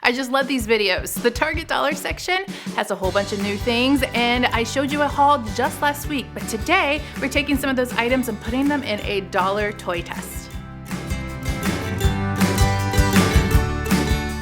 I just love these videos. The Target dollar section has a whole bunch of new things, and I showed you a haul just last week, but today we're taking some of those items and putting them in a dollar toy test.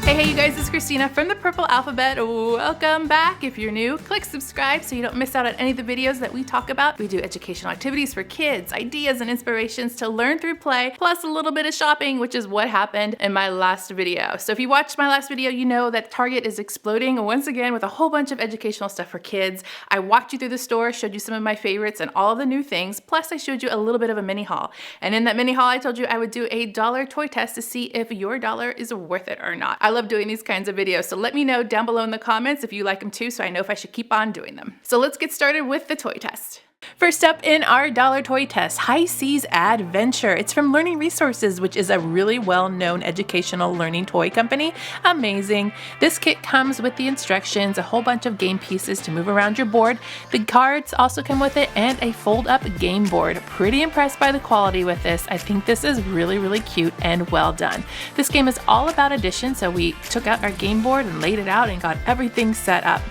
Hey you guys, it's Christina from the Purple Alphabet. Welcome back. If you're new, click subscribe so you don't miss out on any of the videos that we talk about. We do educational activities for kids, ideas and inspirations to learn through play, plus a little bit of shopping, which is what happened in my last video. So if you watched my last video, you know that Target is exploding once again with a whole bunch of educational stuff for kids. I walked you through the store, showed you some of my favorites and all of the new things, plus I showed you a little bit of a mini haul. And in that mini haul, I told you I would do a dollar toy test to see if your dollar is worth it or not. I love doing these kinds of videos, so let me know down below in the comments if you like them too, so I know if I should keep on doing them. So let's get started with the toy test. First up in our dollar toy test, High Seas Adventure. It's from Learning Resources, which is a really well-known educational learning toy company. Amazing. This kit comes with the instructions, a whole bunch of game pieces to move around your board. The cards also come with it and a fold-up game board. Pretty impressed by the quality with this. I think this is really cute and well done. This game is all about addition, so we took out our game board and laid it out and got everything set up.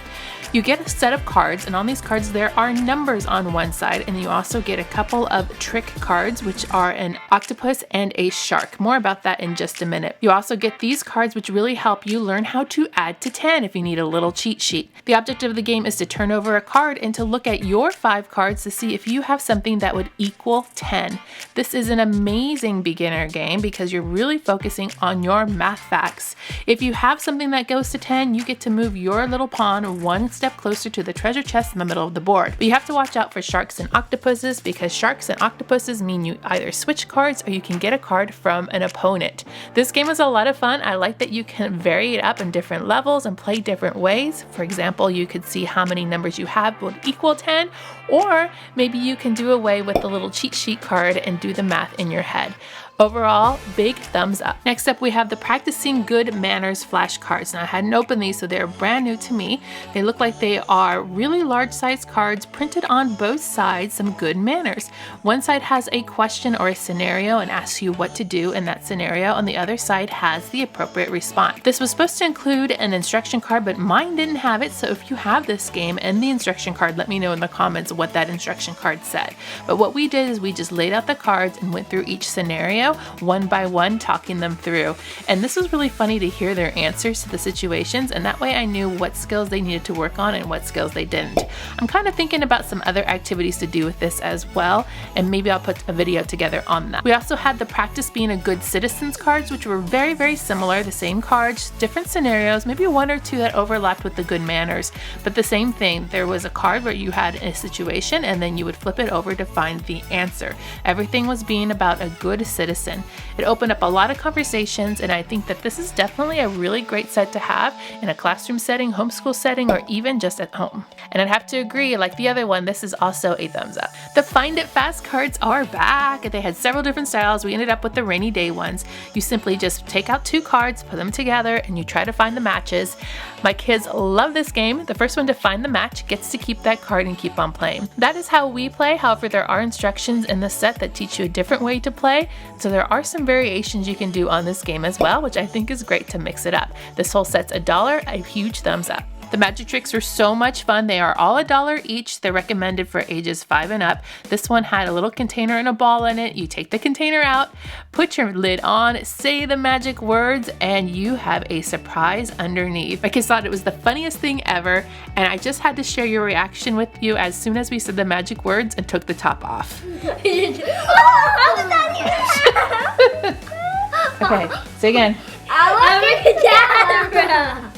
You get a set of cards, and on these cards there are numbers on one side, and you also get a couple of trick cards, which are an octopus and a shark. More about that in just a minute. You also get these cards, which really help you learn how to add to 10 if you need a little cheat sheet. The object of the game is to turn over a card and to look at your 5 cards to see if you have something that would equal 10. This is an amazing beginner game because you're really focusing on your math facts. If you have something that goes to 10, you get to move your little pawn one step closer to the treasure chest in the middle of the board. But you have to watch out for sharks and octopuses because sharks and octopuses mean you either switch cards or you can get a card from an opponent. This game is a lot of fun. I like that you can vary it up in different levels and play different ways. For example, you could see how many numbers you have would equal 10, or maybe you can do away with the little cheat sheet card and do the math in your head. Overall, big thumbs up. Next up, we have the Practicing Good Manners flashcards. Now, I hadn't opened these, so they're brand new to me. They look like they are really large-sized cards printed on both sides, some good manners. One side has a question or a scenario and asks you what to do in that scenario, and the other side has the appropriate response. This was supposed to include an instruction card, but mine didn't have it, so if you have this game and the instruction card, let me know in the comments what that instruction card said. But what we did is we just laid out the cards and went through each scenario one by one, talking them through. And this was really funny to hear their answers to the situations, and that way I knew what skills they needed to work on and what skills they didn't. I'm kind of thinking about some other activities to do with this as well, and maybe I'll put a video together on that. We also had the Practice Being a Good Citizens cards, which were very similar, the same cards, different scenarios, maybe one or two that overlapped with the good manners, but the same thing. There was a card where you had a situation and then you would flip it over to find the answer. Everything was being about a good citizen. It opened up a lot of conversations, and I think that this is definitely a really great set to have in a classroom setting, homeschool setting, or even just at home. And I'd have to agree, like the other one, this is also a thumbs up. The Find It Fast cards are back. They had several different styles. We ended up with the rainy day ones. You simply just take out 2 cards, put them together, and you try to find the matches. My kids love this game. The first one to find the match gets to keep that card and keep on playing. That is how we play. However, there are instructions in the set that teach you a different way to play. So there are some variations you can do on this game as well, which I think is great to mix it up. This whole set's $1, a huge thumbs up. The magic tricks were so much fun. They are all $1 each. They're recommended for ages 5 and up. This one had a little container and a ball in it. You take the container out, put your lid on, say the magic words, and you have a surprise underneath. My kids thought it was the funniest thing ever, and I just had to share your reaction with you as soon as we said the magic words and took the top off. Okay, say again. Abracadabra!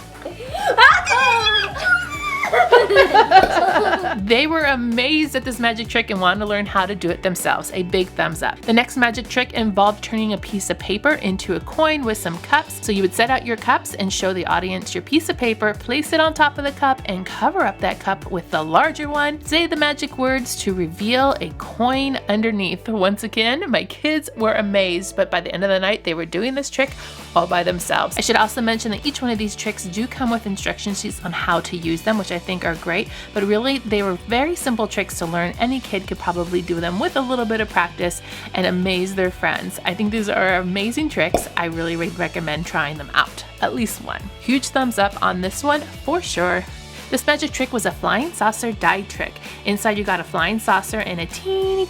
They were amazed at this magic trick and wanted to learn how to do it themselves. A big thumbs up. The next magic trick involved turning a piece of paper into a coin with some cups. So you would set out your cups and show the audience your piece of paper, place it on top of the cup, and cover up that cup with the larger one. Say the magic words to reveal a coin underneath. Once again, my kids were amazed, but by the end of the night, they were doing this trick all by themselves. I should also mention that each one of these tricks do come with instruction sheets on how to use them, which I think are great, but really they were very simple tricks to learn. Any kid could probably do them with a little bit of practice and amaze their friends. I think these are amazing tricks. I really recommend trying them out, at least one. Huge thumbs up on this one for sure. This magic trick was a flying saucer die trick. Inside you got a flying saucer and a teeny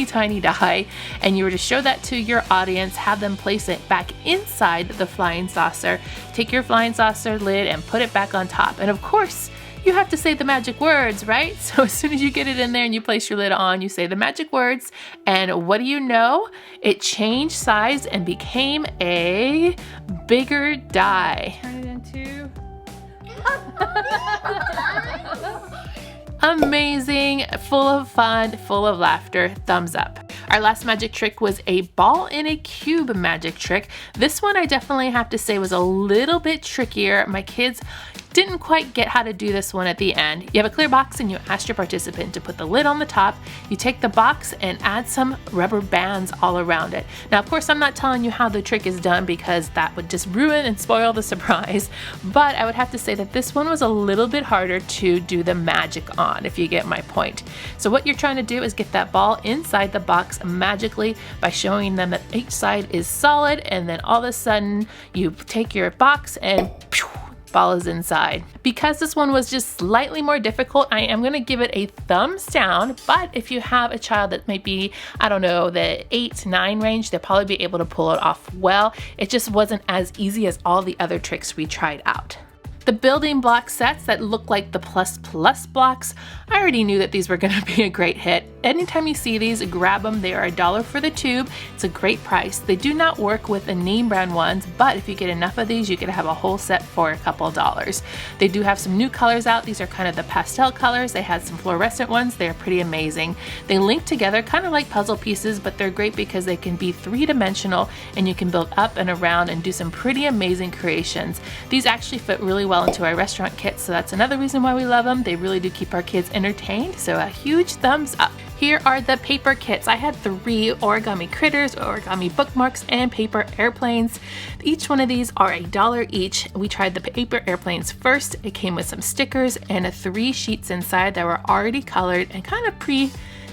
tiny die, and you were to show that to your audience, have them place it back inside the flying saucer, take your flying saucer lid and put it back on top. And of course, you have to say the magic words, right? So as soon as you get it in there and you place your lid on, you say the magic words, and what do you know? It changed size and became a bigger die. Turn it into... Amazing, full of fun, full of laughter, thumbs up. Our last magic trick was a ball in a cube magic trick. This one I definitely have to say was a little bit trickier. My kids didn't quite get how to do this one at the end. You have a clear box and you ask your participant to put the lid on the top. You take the box and add some rubber bands all around it. Now, of course, I'm not telling you how the trick is done because that would just ruin and spoil the surprise, but I would have to say that this one was a little bit harder to do the magic on, if you get my point. So what you're trying to do is get that ball inside the box magically by showing them that each side is solid, and then all of a sudden you take your box and ball is inside. Because this one was just slightly more difficult, I am going to give it a thumbs down, but if you have a child that might be, I don't know, the 8, 9 range, they'll probably be able to pull it off well. It just wasn't as easy as all the other tricks we tried out. The building block sets that look like the plus blocks, I already knew that these were going to be a great hit. Anytime you see these, grab them. They are $1 for the tube. It's a great price. They do not work with the name brand ones, but if you get enough of these, you could have a whole set for a couple dollars. They do have some new colors out. These are kind of the pastel colors. They had some fluorescent ones. They're pretty amazing. They link together kind of like puzzle pieces, but they're great because they can be three-dimensional and you can build up and around and do some pretty amazing creations. These actually fit really well into our restaurant kits, so that's another reason why we love them. They really do keep our kids entertained, so a huge thumbs up. Here are the paper kits. I had 3 origami critters, origami bookmarks, and paper airplanes. Each one of these are $1 each. We tried the paper airplanes first. It came with some stickers and 3 sheets inside that were already colored and kind of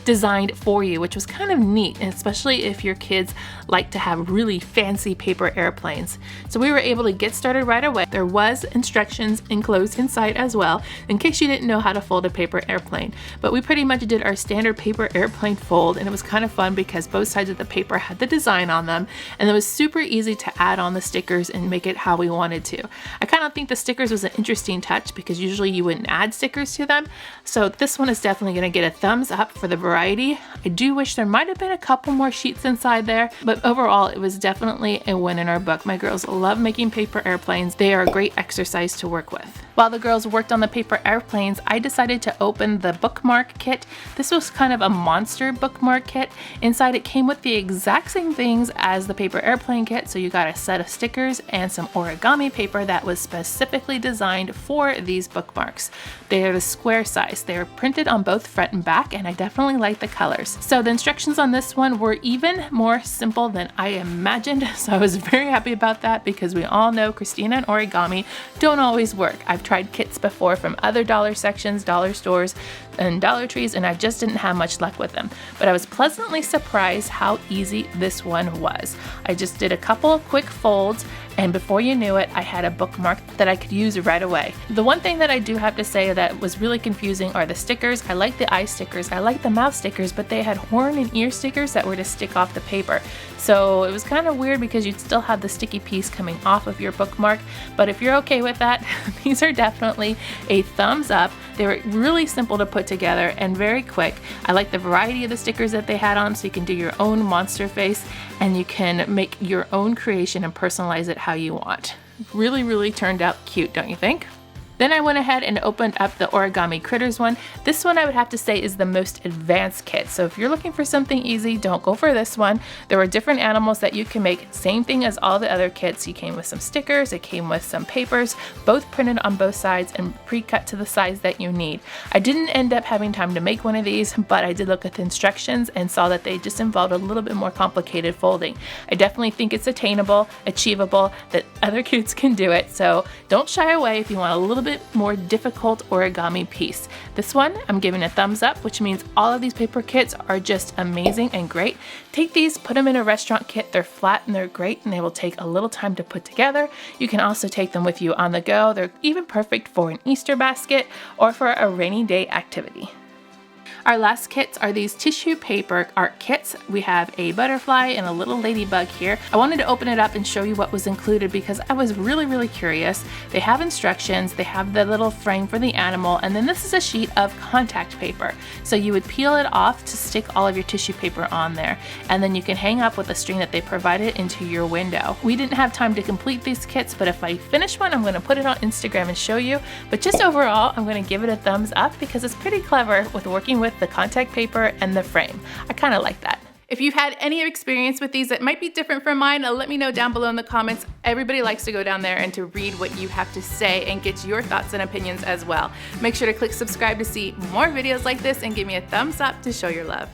designed for you, which was kind of neat, and especially if your kids like to have really fancy paper airplanes. So we were able to get started right away. There was instructions enclosed inside as well, in case you didn't know how to fold a paper airplane. But we pretty much did our standard paper airplane fold, and it was kind of fun because both sides of the paper had the design on them, and it was super easy to add on the stickers and make it how we wanted to. I kind of think the stickers was an interesting touch because usually you wouldn't add stickers to them. So this one is definitely going to get a thumbs up for the variety. I do wish there might have been a couple more sheets inside there, but overall it was definitely a win in our book. My girls love making paper airplanes. They are a great exercise to work with. While the girls worked on the paper airplanes, I decided to open the bookmark kit. This was kind of a monster bookmark kit. Inside it came with the exact same things as the paper airplane kit, so you got a set of stickers and some origami paper that was specifically designed for these bookmarks. They are the square size. They are printed on both front and back, and I definitely like the colors. So the instructions on this one were even more simple than I imagined, so I was very happy about that because we all know Christina and origami don't always work. I've tried kits before from other dollar sections, dollar stores, and Dollar Trees, and I just didn't have much luck with them. But I was pleasantly surprised how easy this one was. I just did a couple of quick folds, and before you knew it, I had a bookmark that I could use right away. The one thing that I do have to say that was really confusing are the stickers. I like the eye stickers, I like the mouth stickers, but they had horn and ear stickers that were to stick off the paper. So it was kind of weird because you'd still have the sticky piece coming off of your bookmark. But if you're okay with that, these are definitely a thumbs up. They were really simple to put together and very quick. I like the variety of the stickers that they had on, so you can do your own monster face and you can make your own creation and personalize it how you want. Really turned out cute, don't you think? Then I went ahead and opened up the origami critters one. This one I would have to say is the most advanced kit. So if you're looking for something easy, don't go for this one. There were different animals that you can make. Same thing as all the other kits. You came with some stickers, it came with some papers, both printed on both sides and pre-cut to the size that you need. I didn't end up having time to make one of these, but I did look at the instructions and saw that they just involved a little bit more complicated folding. I definitely think it's attainable, achievable, that other kids can do it. So don't shy away if you want a little bit bit more difficult origami piece. This one, I'm giving a thumbs up, which means all of these paper kits are just amazing and great. Take these, put them in a restaurant kit. They're flat and they're great, and they will take a little time to put together. You can also take them with you on the go. They're even perfect for an Easter basket or for a rainy day activity. Our last kits are these tissue paper art kits. We have a butterfly and a little ladybug here. I wanted to open it up and show you what was included because I was really curious. They have instructions, they have the little frame for the animal, and then this is a sheet of contact paper. So you would peel it off to stick all of your tissue paper on there, and then you can hang up with a string that they provided into your window. We didn't have time to complete these kits, but if I finish one, I'm going to put it on Instagram and show you. But just overall, I'm going to give it a thumbs up because it's pretty clever with working with the contact paper and the frame. I kind of like that. If you've had any experience with these that might be different from mine, let me know down below in the comments. Everybody likes to go down there and to read what you have to say and get your thoughts and opinions as well. Make sure to click subscribe to see more videos like this and give me a thumbs up to show your love.